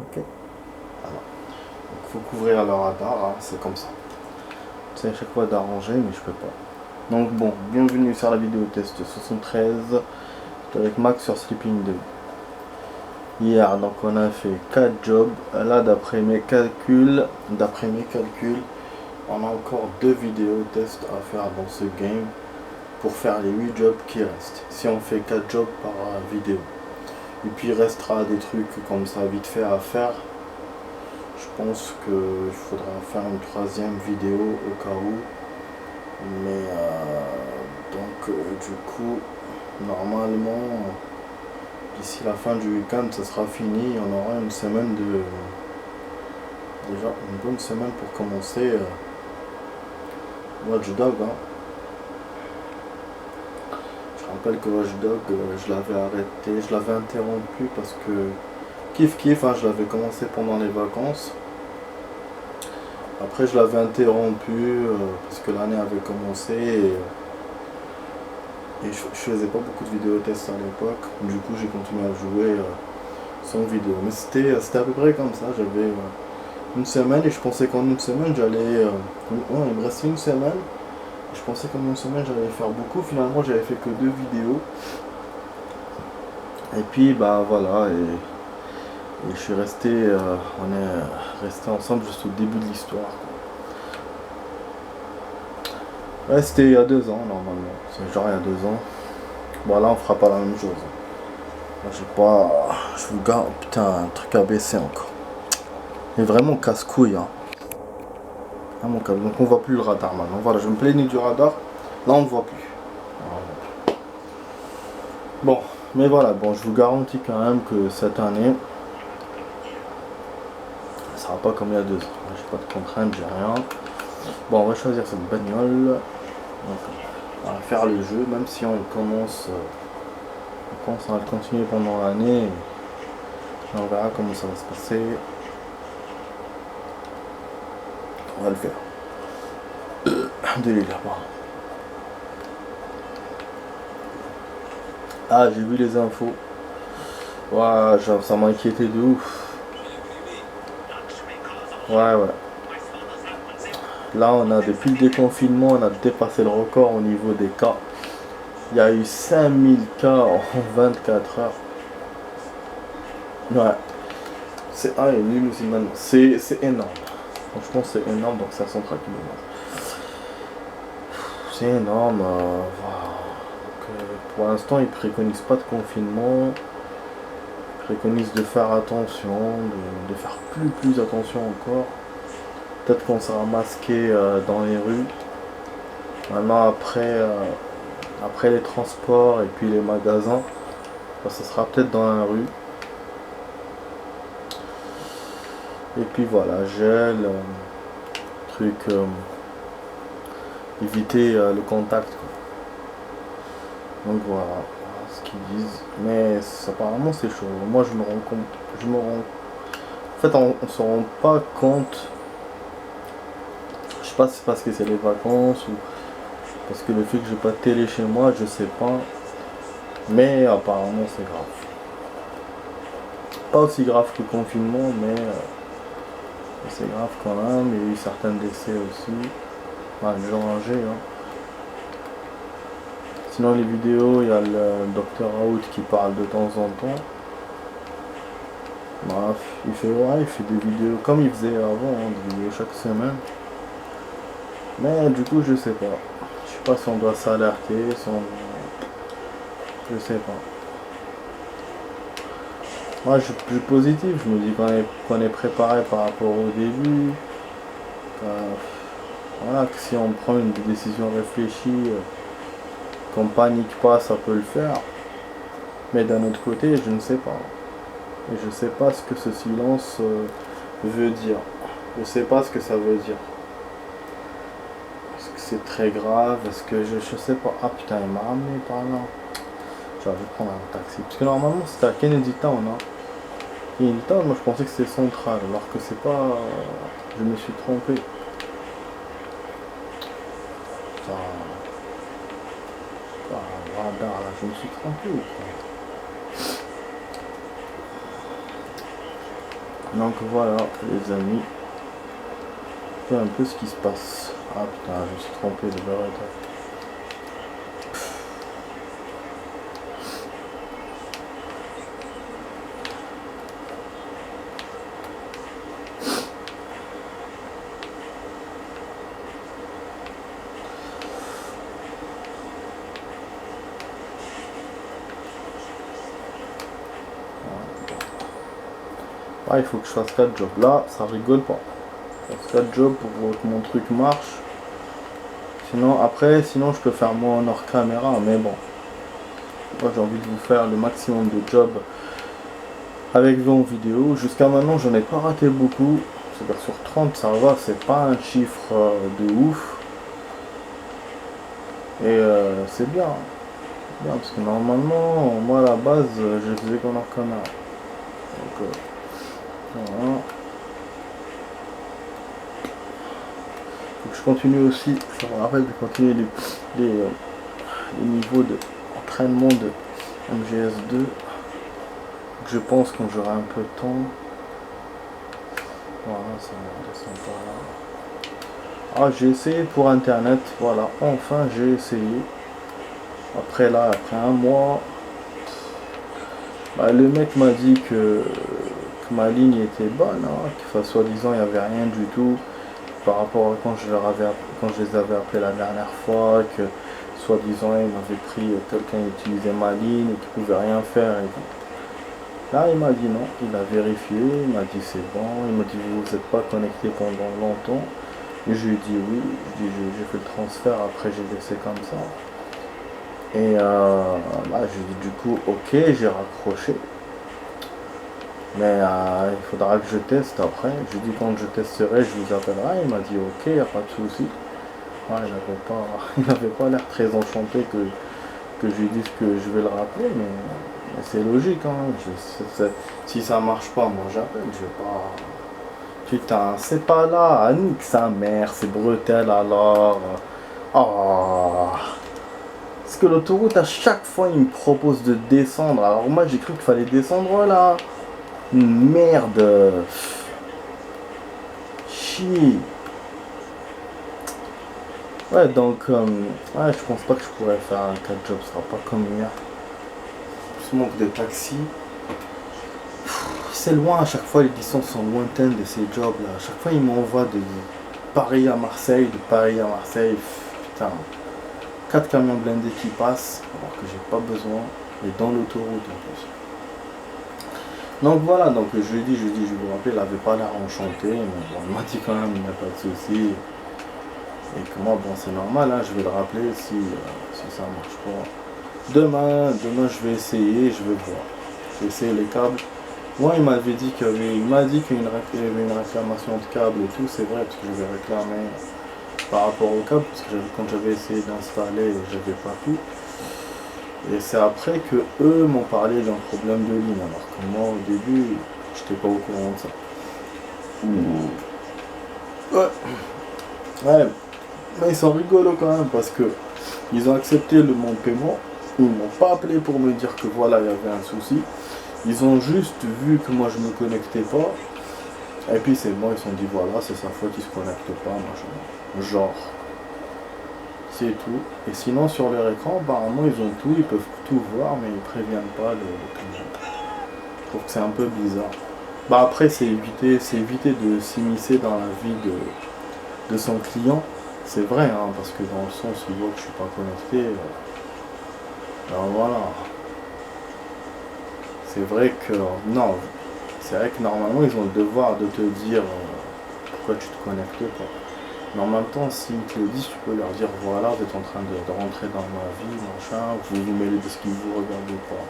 Ok. Alors, il faut couvrir le radar, hein, c'est comme ça. C'est à chaque fois d'arranger, mais je peux pas. Donc bon, bienvenue sur la vidéo test 73 avec Max sur Sleeping 2. Hier, donc on a fait 4 jobs. Là, d'après mes calculs, on a encore 2 vidéos test à faire dans ce game pour faire les 8 jobs qui restent. Si on fait 4 jobs par vidéo. Et puis il restera des trucs comme ça vite fait à faire. Je pense qu'il faudra faire une 3e vidéo au cas où. Mais du coup, normalement, d'ici la fin du week-end, ça sera fini. On aura une semaine de... Déjà, une bonne semaine pour commencer Watch Dog. Hein. Je rappelle que Watch Dog, je l'avais arrêté, je l'avais interrompu parce que kiff, hein, je l'avais commencé pendant les vacances. Après, je l'avais interrompu parce que l'année avait commencé et je faisais pas beaucoup de vidéos tests à l'époque. Du coup, j'ai continué à jouer sans vidéo. Mais c'était à peu près comme ça. J'avais une semaine et je pensais qu'en une semaine, j'allais... il me restait une semaine. Je pensais qu'en une semaine, j'allais faire beaucoup. Finalement, j'avais fait que 2 vidéos. Et puis, bah voilà. Et je suis resté... on est resté ensemble jusqu'au début de l'histoire. Ouais, c'était il y a 2 ans normalement. C'est genre il y a 2 ans. Bon, là, on fera pas la même chose. Là, j'ai pas. Je vous garde. Putain, un truc à baisser encore. Mais vraiment casse-couille. Hein. Vraiment casse. Donc, on voit plus le radar maintenant. Voilà, je me plaignais du radar. Là, on ne voit plus. Bon, mais voilà. Bon, je vous garantis quand même que cette année, ça sera pas comme il y a 2 ans. J'ai pas de contraintes, j'ai rien. Bon, on va choisir cette bagnole. Donc, on va faire le jeu, même si on commence. On va le continuer pendant l'année. On verra comment ça va se passer. On va le faire. Là-bas. Ah, j'ai vu les infos. Ouais, ça m'a inquiété de ouf. Ouais. Là, depuis le déconfinement, on a dépassé le record au niveau des cas. Il y a eu 5000 cas en 24 heures. Ouais. Il est nul aussi maintenant. C'est énorme. Franchement, c'est énorme, donc ça sent tranquillement. C'est énorme. Pour l'instant, ils préconisent pas de confinement. Ils préconisent de faire attention, de faire plus attention encore. Peut-être qu'on sera masqué dans les rues. Maintenant, après les transports et puis les magasins, ça sera peut-être dans la rue. Et puis voilà, gel, éviter le contact. Quoi. Donc voilà ce qu'ils disent. Mais apparemment c'est chaud. Moi je me rends compte. En fait on se rend pas compte. Je sais pas si c'est parce que c'est les vacances ou parce que le fait que j'ai pas de télé chez moi, je sais pas. Mais apparemment c'est grave. Pas aussi grave que le confinement, mais c'est grave quand même. Il y a eu certains décès aussi. Les gens âgés. Hein. Sinon les vidéos, il y a le Dr Out qui parle de temps en temps. Bref, il fait des vidéos comme il faisait avant, hein, des vidéos chaque semaine. Mais du coup je sais pas. Je sais pas si on doit s'alerter, je sais pas. Moi je suis positif, je me dis qu'on est préparé par rapport au début. Voilà, que si on prend une décision réfléchie, qu'on panique pas, ça peut le faire. Mais d'un autre côté, je ne sais pas. Et je sais pas ce que ce silence veut dire. Je sais pas ce que ça veut dire. Est-ce que c'est très grave? Est-ce que je sais pas. Ah putain, il m'a ramené par là. Je vais prendre un taxi. Parce que normalement c'était à Kennedy Town. Hein. Kennedy Town, moi je pensais que c'était central. Alors que c'est pas. Je me suis trompé. Radar là, je me suis trompé ou quoi? Donc voilà les amis, c'est un peu ce qui se passe. Ah putain, je me suis trompé de barrette. Ah, il faut que je fasse 4 jobs. Là, ça rigole pas. Je fasse 4 jobs pour que mon truc marche. Sinon, après, sinon je peux faire moi en hors caméra, mais bon. Moi, j'ai envie de vous faire le maximum de jobs avec vos vidéos. Jusqu'à maintenant, j'en ai pas raté beaucoup. C'est-à-dire sur 30, ça va, c'est pas un chiffre de ouf. Et c'est bien. Bien, parce que normalement, moi à la base, je faisais qu'en hors caméra. Donc, voilà. Faut que je continue aussi, je me rappelle de continuer les niveaux d'entraînement de MGS2. Je pense quand j'aurai un peu de temps. Voilà, ça descend par là. Ah, j'ai essayé pour internet, voilà, enfin j'ai essayé. Après là, après un mois, bah, le mec m'a dit que ma ligne était bonne, hein, que soi-disant il n'y avait rien du tout par rapport à quand je les avais appelés la dernière fois, que soi-disant il m'avait pris quelqu'un utilisait ma ligne et qu'il pouvait rien faire. Et là il m'a dit non, il a vérifié, il m'a dit c'est bon, il m'a dit vous n'êtes pas connecté pendant longtemps. Et je lui ai dit oui, j'ai fait le transfert, après j'ai laissé comme ça. Et bah, j'ai dit du coup ok, j'ai raccroché. Mais il faudra que je teste après. Je lui ai dit quand je testerai, je vous appellerai. Il m'a dit ok, il n'y a pas de souci. Ouais, il n'avait pas l'air très enchanté que je lui dise que je vais le rappeler, mais c'est logique. Hein. Si ça marche pas, moi j'appelle. Je vais pas. Putain, c'est pas là. Nique sa mère, c'est Bretel alors. Oh. Parce que l'autoroute, à chaque fois, il me propose de descendre. Alors moi, j'ai cru qu'il fallait descendre là. Merde. Chier. Ouais, donc, ouais, je pense pas que je pourrais faire un 4 job, ce sera pas comme hier. Ce manque de taxi. C'est loin, à chaque fois, les distances sont lointaines de ces jobs là. À chaque fois, ils m'envoient de Paris à Marseille, de Paris à Marseille. Putain. 4 camions blindés qui passent, alors que j'ai pas besoin, et dans l'autoroute en plus. Donc voilà, donc je lui ai dit, je vous rappelle, il avait pas l'air enchanté, mais bon, il m'a dit quand même, il n'y a pas de souci. Et que moi, bon, c'est normal, hein, je vais le rappeler si ça marche pas. Demain, je vais essayer, je vais voir. Je vais essayer les câbles. Moi, il m'avait dit qu'il y avait une réclamation de câbles et tout, c'est vrai, parce que je vais réclamer par rapport au câble, parce que quand j'avais essayé d'installer, j'avais pas pu. Et c'est après que eux m'ont parlé d'un problème de ligne, alors que moi au début, j'étais pas au courant de ça. Ouais, mais ils sont rigolos quand même, parce que ils ont accepté mon paiement, ils m'ont pas appelé pour me dire que voilà, il y avait un souci. Ils ont juste vu que moi je me connectais pas. Et puis c'est bon, ils se sont dit voilà, c'est sa faute, il se connecte pas, machin. Genre. C'est tout. Et sinon sur leur écran, apparemment ils ont tout, ils peuvent tout voir, mais ils préviennent pas le client. Je trouve que c'est un peu bizarre. Bah après c'est éviter de s'immiscer dans la vie de son client. C'est vrai, hein, parce que dans le sens où il voit que je suis pas connecté. Alors voilà. C'est vrai que non. C'est vrai que normalement ils ont le devoir de te dire pourquoi tu te connectes pas. Mais en même temps, s'ils te le disent, tu peux leur dire voilà, vous êtes en train de rentrer dans ma vie, machin, vous vous mêlez de ce qui ne vous regarde pas.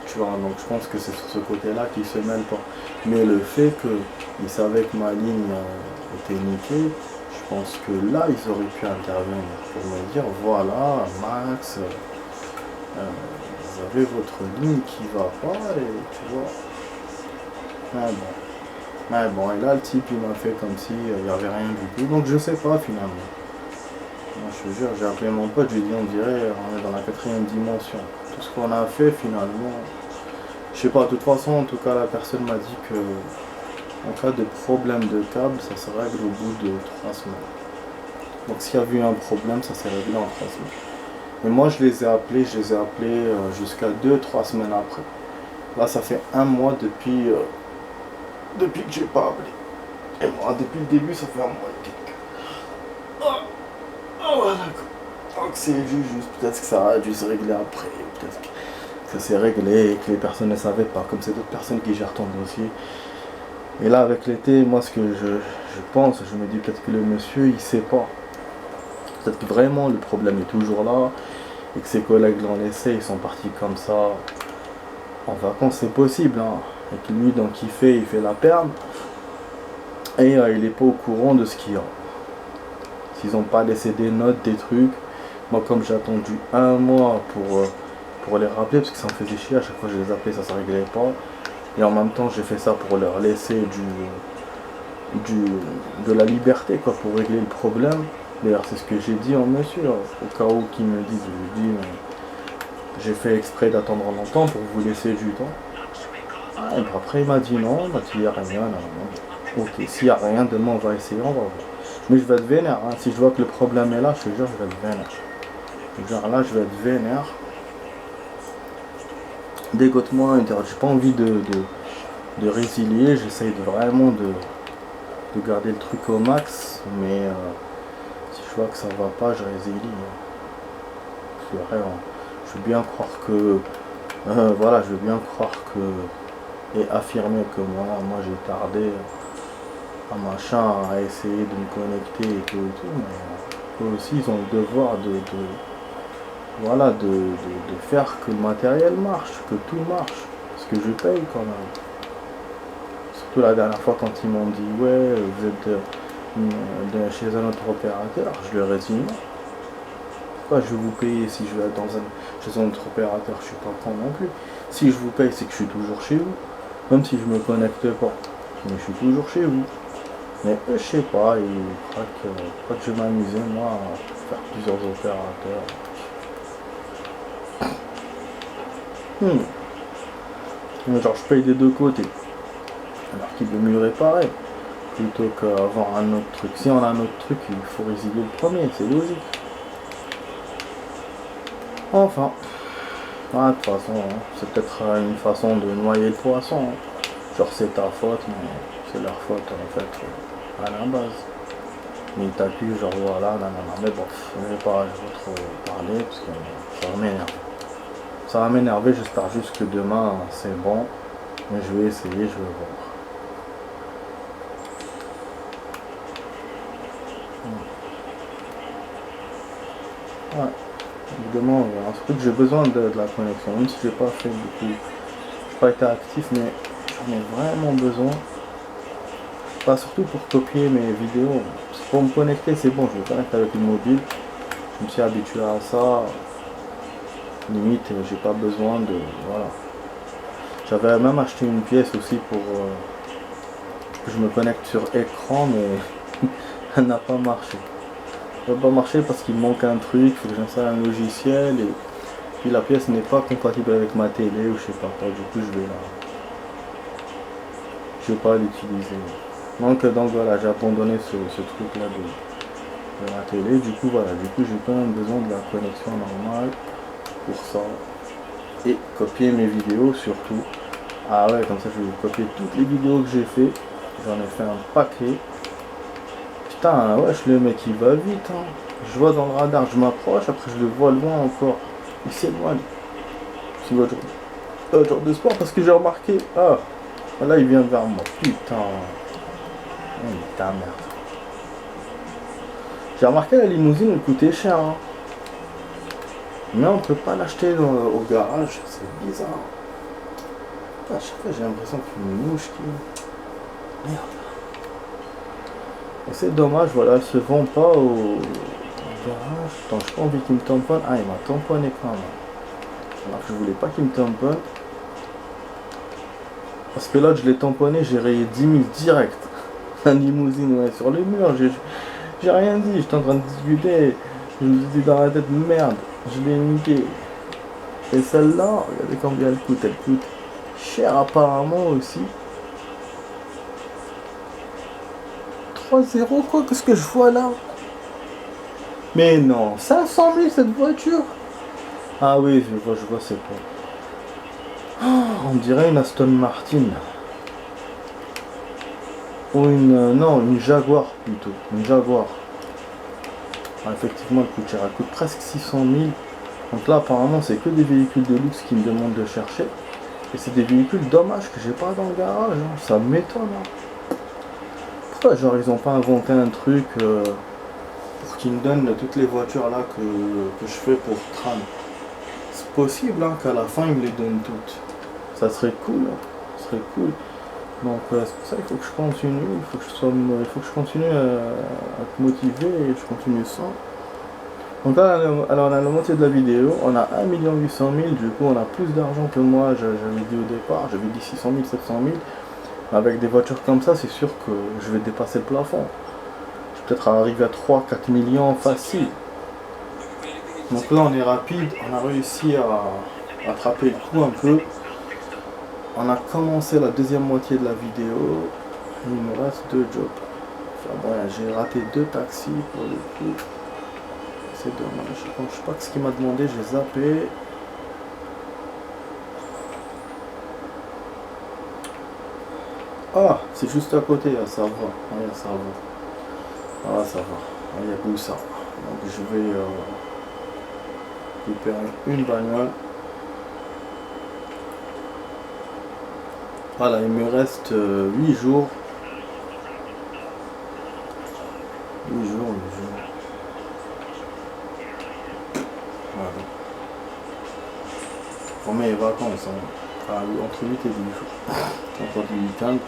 Tu vois, donc je pense que c'est sur ce côté-là qu'ils se mêlent pas. Mais le fait qu'ils savaient que ma ligne était niquée, je pense que là, ils auraient pu intervenir pour me dire voilà, Max, vous avez votre ligne qui va pas, et tu vois. Ah bon. Ouais, bon, et là le type il m'a fait comme si il n'y avait rien du tout, donc je sais pas finalement. Moi, je te jure, j'ai appelé mon pote, je lui ai dit on dirait on est dans la 4e dimension. Tout ce qu'on a fait finalement, je sais pas, de toute façon en tout cas la personne m'a dit que En cas de problème de câble, ça se règle au bout de 3 semaines. Donc s'il y a eu un problème, ça s'est réglé en 3 semaines. Mais moi je les ai appelés jusqu'à 2-3 semaines après. Là ça fait un mois depuis que j'ai pas appelé. Et moi depuis le début ça fait un mois et quelques. Voilà. Donc c'est juste peut-être que ça a dû se régler après. Peut-être que ça s'est réglé et que les personnes ne savaient pas. Comme c'est d'autres personnes qui gèrent ton dossier. Et là avec l'été, moi ce que je pense, je me dis peut-être que le monsieur il sait pas. Peut-être que vraiment le problème est toujours là. Et que ses collègues l'ont laissé, ils sont partis comme ça en vacances, c'est possible, hein. Et que lui, donc il fait la perme, et il n'est pas au courant de ce qu'il y a. S'ils n'ont pas laissé des notes, des trucs, moi comme j'ai attendu un mois pour les rappeler, parce que ça me faisait chier, à chaque fois que je les appelais, ça ne se réglait pas. Et en même temps, j'ai fait ça pour leur laisser de la liberté, quoi, pour régler le problème. D'ailleurs, c'est ce que j'ai dit au monsieur, au cas où qu'il me dise, je lui dis, j'ai fait exprès d'attendre longtemps pour vous laisser du temps. Et puis après, il m'a dit non, il n'y a rien, non. Ok, s'il n'y a rien, demain on va essayer, on va voir. Mais je vais être vénère, hein. Si je vois que le problème est là, je te jure, je vais être vénère. Genre là, je vais être vénère. Dégote-moi, j'ai pas envie de résilier, j'essaye vraiment de garder le truc au max, mais si je vois que ça va pas, je résilie. C'est vrai, hein. Je veux bien croire que voilà, je veux bien croire que et affirmer que moi j'ai tardé à machin à essayer de me connecter et tout, mais eux aussi ils ont le devoir de faire que le matériel marche, que tout marche, parce que je paye quand même. Surtout la dernière fois quand ils m'ont dit ouais vous êtes chez un autre opérateur, je leur ai dit non. Pourquoi je vais vous payer si je vais être chez un autre opérateur, je suis pas con non plus. Si je vous paye, c'est que je suis toujours chez vous, même si je me connecte pas, mais je suis toujours chez vous. Mais eux, je sais pas, ils croient que je vais m'amuser moi à faire plusieurs opérateurs. Genre je paye des deux côtés, alors qu'il vaut mieux réparer plutôt qu'avoir un autre truc. Si on a un autre truc, il faut résilier le premier, c'est logique. Enfin, de toute façon, hein, c'est peut-être une façon de noyer le poisson. Hein. Genre c'est ta faute, mais c'est leur faute en fait, à la base. Mais ils t'accusent, genre voilà, non, mais bon, je vais pas trop parler parce que ça va m'énerver. Ça va m'énerver, j'espère juste que demain c'est bon. Mais je vais essayer, je vais voir. Ouais. Évidemment, surtout que j'ai besoin de la connexion, même si j'ai pas fait beaucoup. J'ai pas été actif, mais j'en ai vraiment besoin. Pas surtout pour copier mes vidéos. Pour me connecter, c'est bon, je me connecte avec le mobile. Je me suis habitué à ça. Limite, j'ai pas besoin de. Voilà. J'avais même acheté une pièce aussi pour que je me connecte sur écran, mais elle n'a pas marché. Elle n'a pas marché parce qu'il manque un truc, il faut que j'installe un logiciel et puis la pièce n'est pas compatible avec ma télé ou je sais pas quoi. Du coup, je vais pas l'utiliser. Donc voilà, j'ai abandonné ce truc là de la télé. Du coup voilà, j'ai quand même besoin de la connexion normale pour ça. Et copier mes vidéos surtout. Ah ouais, comme ça je vais copier toutes les vidéos que j'ai fait. J'en ai fait un paquet. Putain, wesh, le mec il va vite, hein. Je vois dans le radar, je m'approche, après je le vois loin encore. Il s'éloigne. C'est votre genre de sport parce que j'ai remarqué. Ah, là il vient vers moi. Putain. Oh, putain, merde. J'ai remarqué la limousine elle coûtait cher, hein. Mais on peut pas l'acheter au garage, c'est bizarre. À chaque fois j'ai l'impression qu'il y a une mouche qui... Merde. Et c'est dommage, voilà, elle se vend pas au garage. Attends, j'ai pas envie qu'il me tamponne. Ah, il m'a tamponné quand même. Alors que je voulais pas qu'il me tamponne. Parce que là, je l'ai tamponné, j'ai rayé 10 000 direct. La limousine, ouais, sur le mur, j'ai rien dit, j'étais en train de discuter. Je me suis dit dans la tête, merde, je l'ai niqué. Et celle-là, regardez combien elle coûte cher apparemment aussi. 3-0 quoi, qu'est-ce que je vois là? Mais non, 500 000 cette voiture. Ah oui, je vois c'est quoi. Oh, on dirait une Aston Martin. Ou une... non, une Jaguar plutôt. Une Jaguar. Ah, effectivement, elle coûte cher. Elle coûte presque 600 000. Donc là, apparemment, c'est que des véhicules de luxe qui me demandent de chercher. Et c'est des véhicules dommages que j'ai pas dans le garage. Hein. Ça m'étonne. Hein. Pourquoi, genre, ils ont pas inventé un truc pour qu'ils me donnent toutes les voitures là que je fais pour Tran. C'est possible hein, qu'à la fin, ils me les donnent toutes. Ça serait cool. Hein. Ça serait cool. Donc c'est pour ça qu'il faut que je continue, il faut que je continue à être motivé et je continue ça. Donc là, alors on a la moitié de la vidéo, on a 1 800 000, du coup on a plus d'argent que moi, j'avais dit au départ, j'avais dit 600 000, 700 000. Avec des voitures comme ça, c'est sûr que je vais dépasser le plafond. Je vais peut-être arriver à 3-4 millions facile. Donc là on est rapide, on a réussi à attraper le coup un peu. On a commencé la deuxième moitié de la vidéo. Il me reste 2 jobs. Enfin, bon, j'ai raté 2 taxis pour le coup. C'est dommage. Donc, je sais pas ce qu'il m'a demandé, j'ai zappé. Ah, c'est juste à côté, là, ça va. Ah, ça va. Ah, ça va. Ah, il y a plus ça. Donc je vais récupérer une bagnole. Voilà, il me reste 8 jours. 8 jours. Voilà. Pour mes vacances, hein. Ah, entre 8 et 10 jours. Encore du week-end.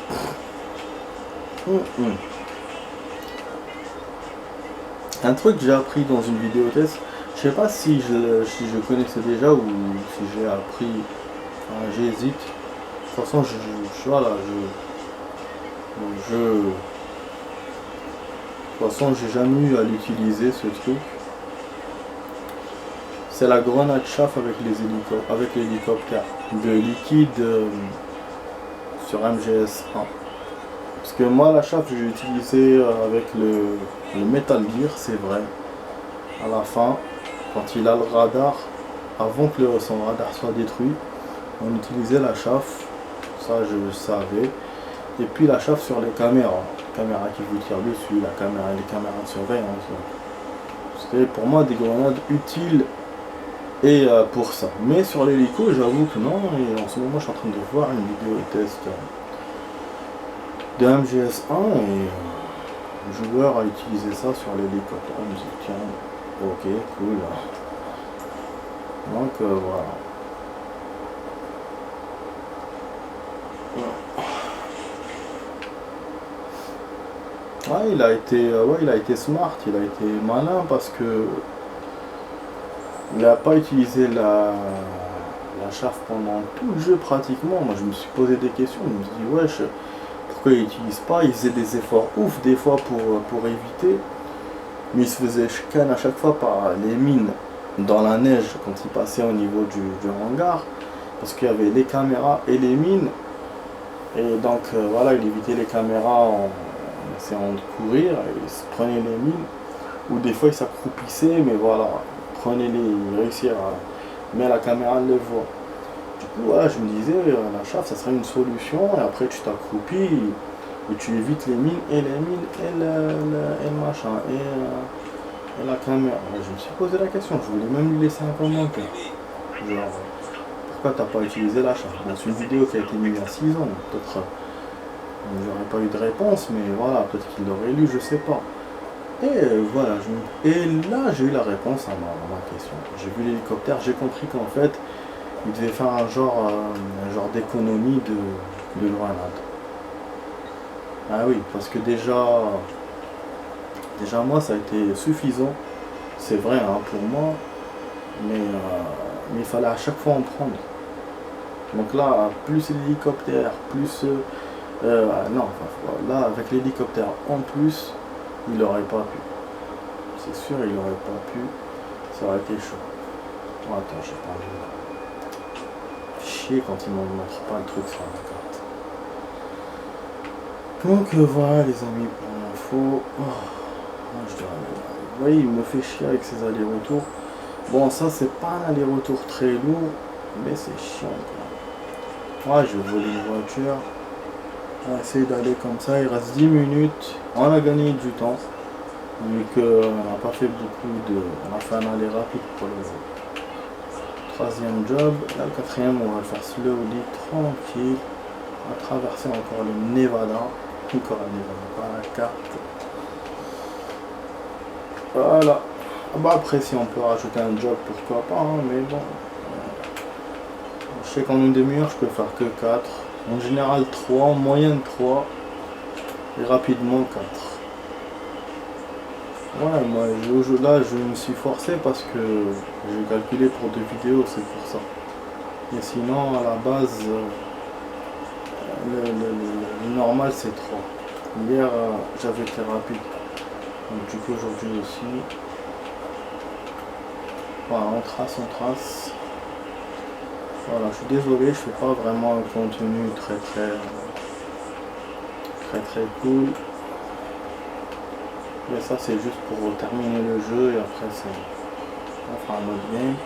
Un truc que j'ai appris dans une vidéo test, je sais pas si je connaissais déjà ou si j'ai appris. Enfin, j'hésite. De toute façon, voilà, de toute façon, j'ai jamais eu à l'utiliser ce truc. C'est la grenade chaff avec l'hélicoptère de liquide sur MGS1. Parce que moi, la chaff, j'ai utilisé avec le Metal Gear, c'est vrai. À la fin, quand il a le radar, avant que son radar soit détruit, on utilisait la chaff. Ça, je savais. Et puis la chaff sur les caméras. Les caméras qui vous tirent dessus, les caméras de surveillance. C'était pour moi des grenades utiles et pour ça. Mais sur l'hélico, j'avoue que non. Et en ce moment, je suis en train de voir une vidéo test de MGS1 et le joueur a utilisé ça sur l'hélicoptère. Je me dis, tiens, ok, cool. Donc voilà. Ouais, il a été smart, il a été malin parce que il n'a pas utilisé la chauffe pendant tout le jeu pratiquement. Moi je me suis posé des questions, je me suis dit wesh, pourquoi il n'utilise pas? Il faisait des efforts ouf des fois pour éviter, mais il se faisait chicane à chaque fois par les mines dans la neige quand il passait au niveau du hangar, parce qu'il y avait les caméras et les mines, et donc voilà, il évitait les caméras en essayant de courir, et il se prenait les mines, ou des fois il s'accroupissait, mais voilà, il réussissait à... mais la caméra le voit. Du coup, voilà, je me disais, la chauffe, ça serait une solution, et après tu t'accroupis, et tu évites les mines, et le machin, et la caméra. Je me suis posé la question, je voulais même lui laisser un commentaire. Genre, pourquoi t'as pas utilisé la chauffe? Bon, c'est une vidéo qui a été mise il y a 6 ans, peut-être j'aurais pas eu de réponse, mais voilà, peut-être qu'il l'aurait lu, je sais pas. Et voilà, et là j'ai eu la réponse à ma question. J'ai vu l'hélicoptère, j'ai compris qu'en fait, il devait faire un genre d'économie de grenade. Ah oui, parce que déjà moi ça a été suffisant, c'est vrai hein, pour moi, mais il fallait à chaque fois en prendre. Donc là, plus l'hélicoptère, plus... non, enfin, là avec l'hélicoptère en plus, il n'aurait pas pu. C'est sûr, il n'aurait pas pu. Ça aurait été chaud. Oh, attends, j'ai pas envie. Chier quand il ne me montre pas le truc sur la carte. Donc voilà les amis, pour l'info. faut... Oh, je dois aller là. Vous voyez, il me fait chier avec ses allers-retours. Bon, ça, c'est pas un aller-retour très lourd, mais c'est chiant, quoi. Ouais, je vais voler une voiture. On va essayer d'aller comme ça. Il reste 10 minutes. On a gagné du temps. Vu qu'on n'a pas fait beaucoup de... On a fait un aller rapide pour le troisième job. Là, le quatrième, on va le faire slowly, tranquille. On va traverser encore le Nevada. Encore un Nevada, pas la carte. Voilà. Ah bah après, si on peut rajouter un job, pourquoi pas, hein, mais bon. Je sais qu'en une demi-heure, je peux faire que 4. En général 3, en moyenne 3. Et rapidement 4. Ouais, moi là je me suis forcé parce que j'ai calculé pour 2 vidéos, c'est pour ça. Mais sinon à la base, le normal c'est 3. Hier j'avais été rapide. Donc du coup aujourd'hui aussi. Voilà, on trace. Voilà, je suis désolé, je fais pas vraiment un contenu très cool. Mais ça c'est juste pour terminer le jeu et après on fera un autre game.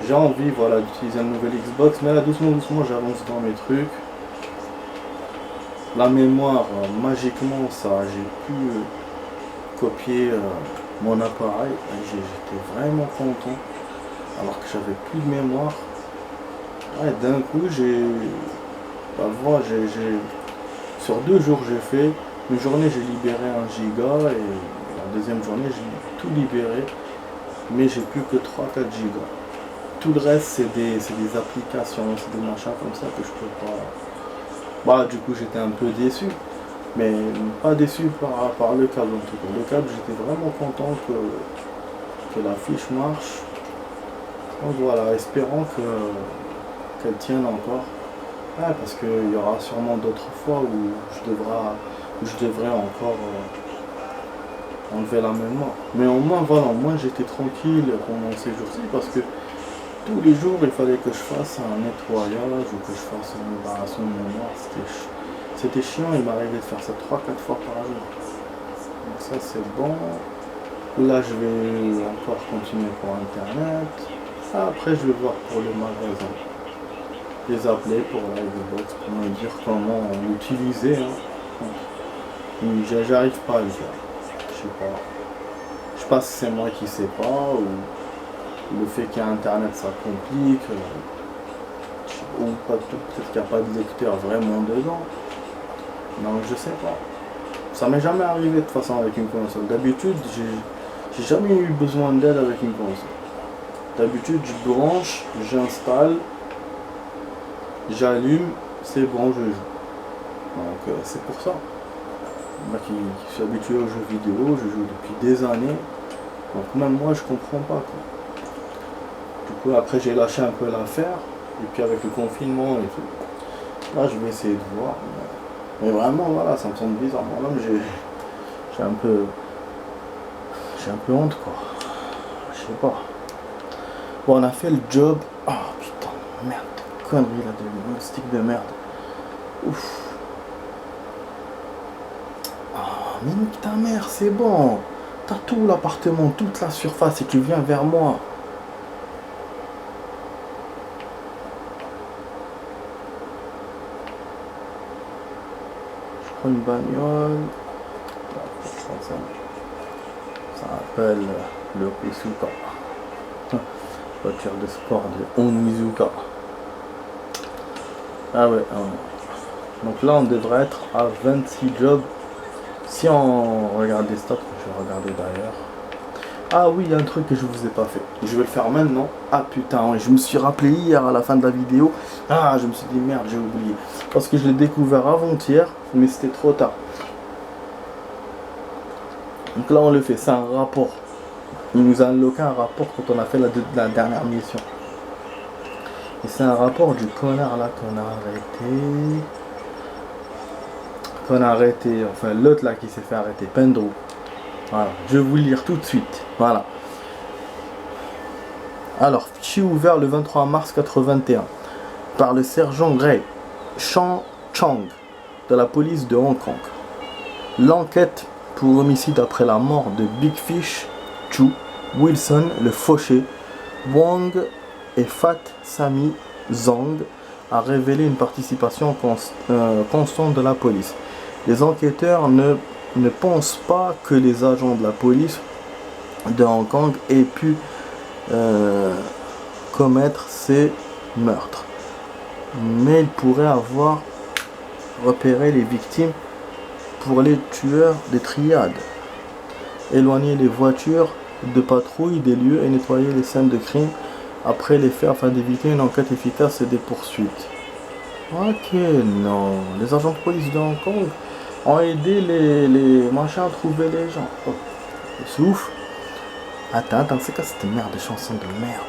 J'ai envie voilà d'utiliser une nouvelle Xbox, mais là doucement j'avance dans mes trucs. La mémoire, magiquement ça j'ai pu copier mon appareil. J'étais vraiment content. Alors que j'avais plus de mémoire. Ouais, d'un coup sur 2 jours j'ai fait. Une journée j'ai libéré 1 giga et la deuxième journée j'ai tout libéré, mais j'ai plus que 3-4 gigas. Tout le reste c'est des applications, c'est des machins comme ça que je peux pas. Bah du coup j'étais un peu déçu, mais pas déçu par le câble en tout cas. Le câble j'étais vraiment content que la fiche marche. Donc voilà, espérons qu'elle tienne encore. Ouais, parce qu'il y aura sûrement d'autres fois où je devrais encore enlever la mémoire. Mais au moins, voilà, moi j'étais tranquille pendant ces jours-ci parce que tous les jours il fallait que je fasse un nettoyage ou que je fasse une libération de mémoire. C'était chiant, il m'arrivait de faire ça 3-4 fois par jour. Donc ça c'est bon. Là je vais encore continuer pour internet. Après je vais voir pour le magasin. Les appeler pour la Xbox pour me dire comment l'utiliser. Hein. J'arrive pas à le faire. Je sais pas. Je sais pas si c'est moi qui sais pas ou le fait qu'il y a internet ça complique. Ou peut-être qu'il n'y a pas de lecteur vraiment dedans. Donc je sais pas. Ça m'est jamais arrivé de toute façon avec une console. D'habitude j'ai jamais eu besoin d'aide avec une console. D'habitude je branche, j'installe. J'allume, c'est bon, je joue. Donc c'est pour ça. Moi qui suis habitué aux jeux vidéo, je joue depuis des années. Donc même moi je comprends pas quoi. Du coup après j'ai lâché un peu l'affaire. Et puis avec le confinement et tout. Là je vais essayer de voir. Mais vraiment voilà, ça me semble bizarre. Moi-même j'ai un peu honte quoi. Je sais pas. Bon on a fait le job. Oh putain, merde. Connerie là de stick de merde. Ouf. Ah mais nique ta mère, c'est bon. T'as tout l'appartement, toute la surface et tu viens vers moi. Je prends une bagnole. Ça appelle le Isuka. Voiture de sport de Onizuka. Ah ouais. Donc là on devrait être à 26 jobs. Si on regarde les stats, je vais regarder d'ailleurs. Ah oui, il y a un truc que je vous ai pas fait. Je vais le faire maintenant. Ah putain, ouais, je me suis rappelé hier à la fin de la vidéo. Ah, je me suis dit merde, j'ai oublié. Parce que je l'ai découvert avant-hier, mais c'était trop tard. Donc là on le fait, c'est un rapport. Il nous a unlocké un rapport quand on a fait la dernière mission. Et c'est un rapport du connard là qu'on a arrêté. Enfin l'autre là qui s'est fait arrêter, Pendrew. Voilà, je vais vous le lire tout de suite. Voilà. Alors, fichier ouvert le 23 mars 81 par le sergent Gray Chang de la police de Hong Kong. L'enquête pour homicide après la mort de Big Fish, Chu, Wilson, le fauché, Wang et Fat Sami Zhang a révélé une participation constante de la police. Les enquêteurs ne pensent pas que les agents de la police de Hong Kong aient pu commettre ces meurtres, mais ils pourraient avoir repéré les victimes pour les tueurs des triades, éloigner les voitures de patrouille des lieux et nettoyer les scènes de crime après les faits afin d'éviter une enquête efficace et des poursuites. Ok, non, les agents de police de Hong Kong ont aidé les machins à trouver les gens. Oh, souffle. Attends, c'est quoi cette merde de chanson de merde?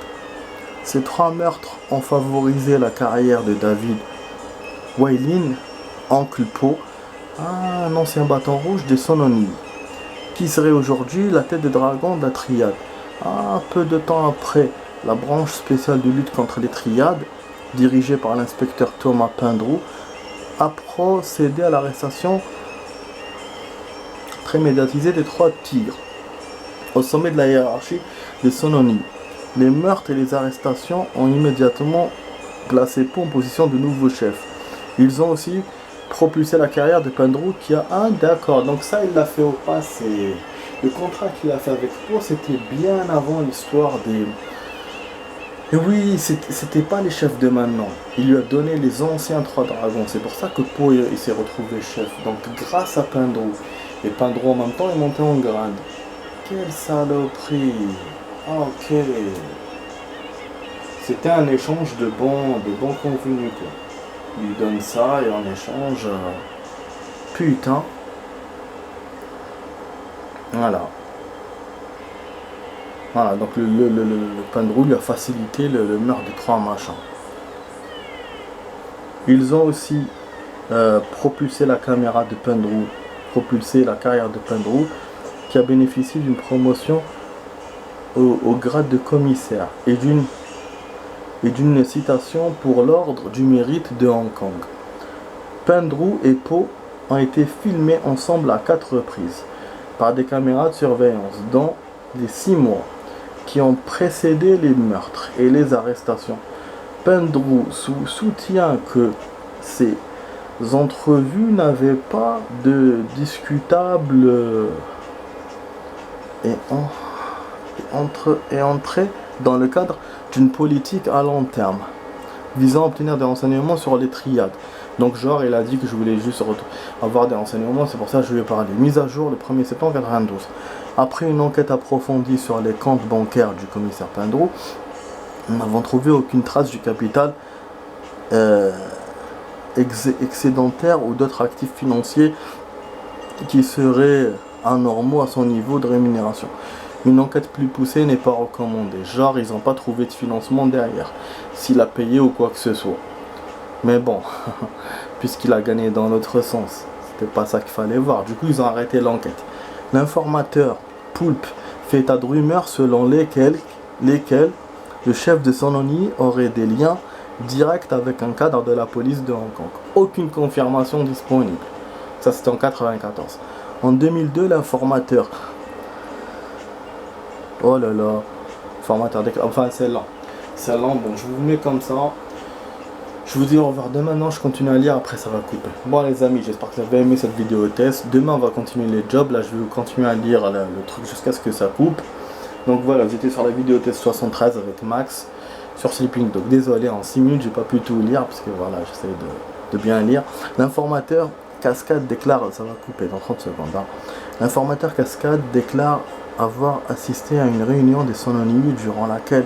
Ces 3 meurtres ont favorisé la carrière de David Wailin, Oncle Po, un ancien bâton rouge des Sononi, qui serait aujourd'hui la tête des dragons de la triade. Peu de temps après, la branche spéciale de lutte contre les triades, dirigée par l'inspecteur Thomas Pendrew, a procédé à l'arrestation très médiatisée des 3 tigres, au sommet de la hiérarchie des Sononi. Les meurtres et les arrestations ont immédiatement placé Po en position de nouveau chef. Ils ont aussi propulsé la carrière de Pendrew qui a d'accord, donc ça il l'a fait au passé. Le contrat qu'il a fait avec Po, c'était bien avant l'histoire des... Et oui, c'était pas les chefs de maintenant. Il lui a donné les anciens 3 dragons. C'est pour ça que Po il s'est retrouvé chef. Donc grâce à Pendrew. Et Pendrew en même temps est monté en grade. Quelle saloperie. Ok. C'était un échange de bons convenus quoi. Il lui donne ça et en échange... Putain. Voilà. Voilà, donc le Pendrew lui a facilité le meurtre des 3 machins. Ils ont aussi propulsé la carrière de Pendrew, qui a bénéficié d'une promotion au grade de commissaire et d'une citation pour l'ordre du mérite de Hong Kong. Pendrew et Po ont été filmés ensemble à 4 reprises par des caméras de surveillance dans les 6 mois qui ont précédé les meurtres et les arrestations. Pendrew soutient que ces entrevues n'avaient pas de discutable et entraient dans le cadre d'une politique à long terme visant à obtenir des renseignements sur les triades. Donc genre il a dit que je voulais juste avoir des renseignements, c'est pour ça que je lui ai parlé. Mise à jour le 1er septembre 1992. Après une enquête approfondie sur les comptes bancaires du commissaire Pendrew, nous n'avons trouvé aucune trace du capital excédentaire ou d'autres actifs financiers qui seraient anormaux à son niveau de rémunération. Une enquête plus poussée n'est pas recommandée. Genre ils n'ont pas trouvé de financement derrière, s'il a payé ou quoi que ce soit. Mais bon, puisqu'il a gagné dans l'autre sens, c'était pas ça qu'il fallait voir. Du coup ils ont arrêté l'enquête. L'informateur Poulpe fait état de rumeurs selon lesquelles le chef de Sononi aurait des liens directs avec un cadre de la police de Hong Kong. Aucune confirmation disponible. Ça c'était en 1994. En 2002, l'informateur... Oh là là. Formateur d'écran. Enfin c'est lent. C'est lent, bon je vous mets comme ça. Je vous dis au revoir demain, non je continue à lire, après ça va couper. Bon les amis, j'espère que vous avez aimé cette vidéo test. Demain on va continuer les jobs, là je vais continuer à lire le truc jusqu'à ce que ça coupe. Donc voilà, j'étais sur la vidéo test 73 avec Max sur Sleeping Dog. Désolé, en 6 minutes j'ai pas pu tout lire parce que voilà, j'essaie de bien lire. L'informateur Cascade déclare, ça va couper dans 30 secondes. Hein. L'informateur Cascade déclare avoir assisté à une réunion des Sononi durant laquelle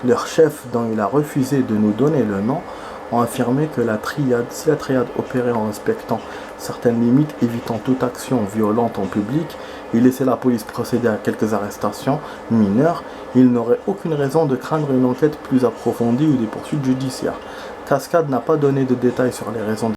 leur chef, dont il a refusé de nous donner le nom, ont affirmé que si la triade opérait en respectant certaines limites, évitant toute action violente en public, et laissait la police procéder à quelques arrestations mineures, il n'aurait aucune raison de craindre une enquête plus approfondie ou des poursuites judiciaires. Cascade n'a pas donné de détails sur les raisons